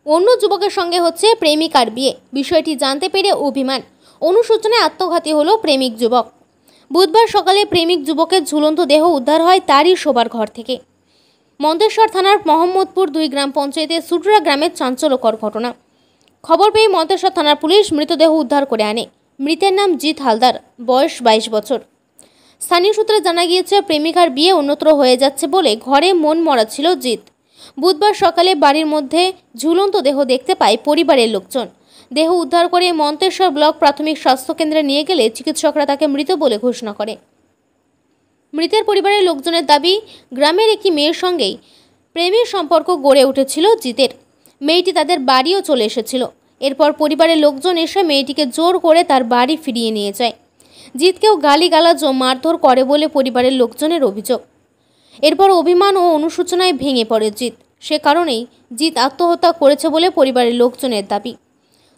অন্য যুবকের সঙ্গে হচ্ছে প্রেমিকার বিয়ে। বিষয়টি জানতে পেরে অভিমান, অনুশোচনায় আত্মঘাতী হলো প্রেমিক যুবক। বুধবার সকালে প্রেমিক যুবকের ঝুলন্ত দেহ উদ্ধার হয় তারই শোবার ঘর থেকে। মন্তেশ্বর থানার মোহাম্মদপুর 2 গ্রাম পঞ্চায়েতের সুটরা গ্রামের চাঞ্চল্যকর ঘটনা। খবর পেয়ে মন্তেশ্বর থানার পুলিশ মৃতদেহ উদ্ধার করে আনে। মৃতের নাম জিৎ হালদার, বয়স 22 বছর। স্থানীয় সূত্রে জানা গিয়েছে, প্রেমিকার বিয়ে অন্যত্র হয়ে যাচ্ছে বলে ঘরে মন মরা ছিল জিৎ। বুধবার সকালে বাড়ির মধ্যে ঝুলন্ত দেহ দেখতে পায় পরিবারের লোকজন। দেহ উদ্ধার করে মন্তেশ্বর ব্লক প্রাথমিক স্বাস্থ্যকেন্দ্রে নিয়ে গেলে চিকিৎসকরা তাকে মৃত বলে ঘোষণা করে। মৃতের পরিবারের লোকজনের দাবি, গ্রামের একটি মেয়ের সঙ্গেই প্রেমের সম্পর্ক গড়ে উঠেছিল জিতের। মেয়েটি তাদের বাড়িও চলে এসেছিল। এরপর পরিবারের লোকজন এসে মেয়েটিকে জোর করে তার বাড়ি ফিরিয়ে নিয়ে যায়। জিতকেও গালিগালাজ ও মারধর করে বলে পরিবারের লোকজনের অভিযোগ। এরপর অভিমান ও অনুশোচনায় ভেঙে পড়ে জিত। সে কারণেই জিত আত্মহত্যা করেছে বলে পরিবারের লোকজনের দাবি।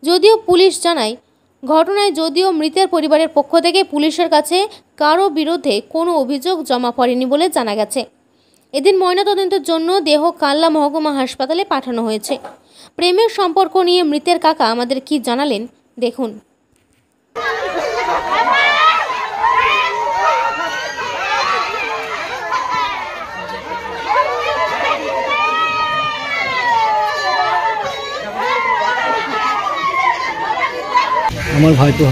যদিও পুলিশ জানায়, ঘটনায় যদিও মৃতের পরিবারের পক্ষ থেকে পুলিশের কাছে কারো বিরুদ্ধে কোনো অভিযোগ জমা পড়েনি বলে জানা গেছে। এদিন ময়নাতদন্তের জন্য দেহ কাল্লা মহকুমা হাসপাতালে পাঠানো হয়েছে। প্রেমের সম্পর্ক নিয়ে মৃতের কাকা আমাদের কি জানালেন দেখুন। আমার ভাইতো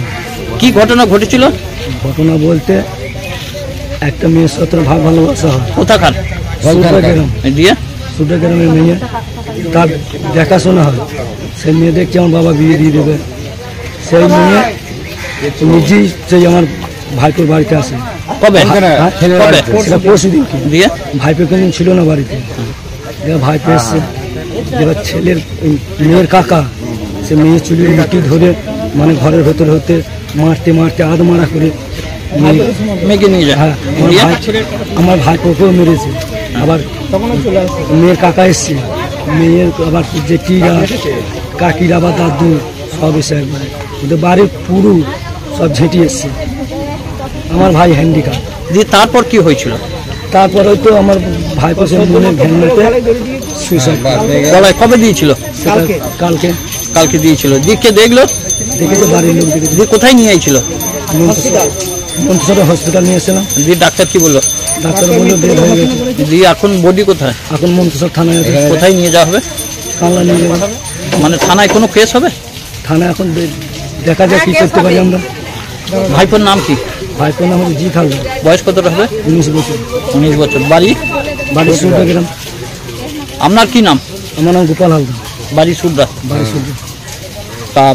কি ঘটনা ঘটেছিল? ঘটনা বলতে একটা মেয়ের সাথে ভালোবাসা হয়। কোথাকার? সুটরা গ্রামের মেয়ে, তার দেখাশোনা হয়। সেই মেয়ে দেখছে আমার বাবা বিয়ে দিয়ে দেবে। সেই মেয়ে নিজেই সেই আমার ভাইপোর বাড়িতে আসে। কবে? সেটা পরশু দিনকে। দিয়ে ভাইপো কিন্তু ছিল না বাড়িতে। ভাইপো এসছে, এবার ছেলের মেয়ের কাকা সে মেয়ে চুলের মুঠি ধরে মানে ঘরের ভেতরে হতে মারতে মারতে আধমারা করে মেয়েকে নিয়ে যায়। হ্যাঁ, আমার ভাইপোকেও মেরেছে। আবার মেয়ের কাকা এসছে, মেয়ের আবার জেঠিরা কাকিরা বা দাদু সব এসে একবারে ওদের বাড়ির পুরো সব ঝেঁটি এসছে। আমার ভাই হ্যান্ডিক্যাপ। দিয়ে তারপর কি হয়েছিল? তারপর হয়তো আমার ভাইপো সে মনের ভেঙে সুইসাইড। গলায় কবে দিয়েছিল? কালকে কালকে দিয়েছিল। দিয়ে কে দেখলো? দেখেছে বাড়ির লোক দেখেছে। দিয়ে কোথায় নিয়ে আইছিল? মন্তেশ্বর হসপিটাল নিয়ে এসেছিলাম। দিয়ে ডাক্তার কি বললো? ডাক্তার বললো ডেথ হয়ে গেছে। দিয়ে এখন বডি কোথায়? এখন মন্তেশ্বর থানায় আছে। কোথায় নিয়ে যাওয়া হবে? কালনা নিয়ে যাবো। মানে থানায় কোনো কেস হবে? থানায় এখন দেখা যায় কি করতে পারি আমরা। ভাইপোর নাম কি? ভাইপোর নাম হচ্ছে জিৎ হালদার। বয়স কতটা হবে? 19 বছর। 19 বছর। বাড়ি? বাড়ি সুটরা গ্রাম। আপনার কি নাম? আমার নাম গোপাল হালদার। বাড়ি সুটরা। বাড়ি সুটরা। তা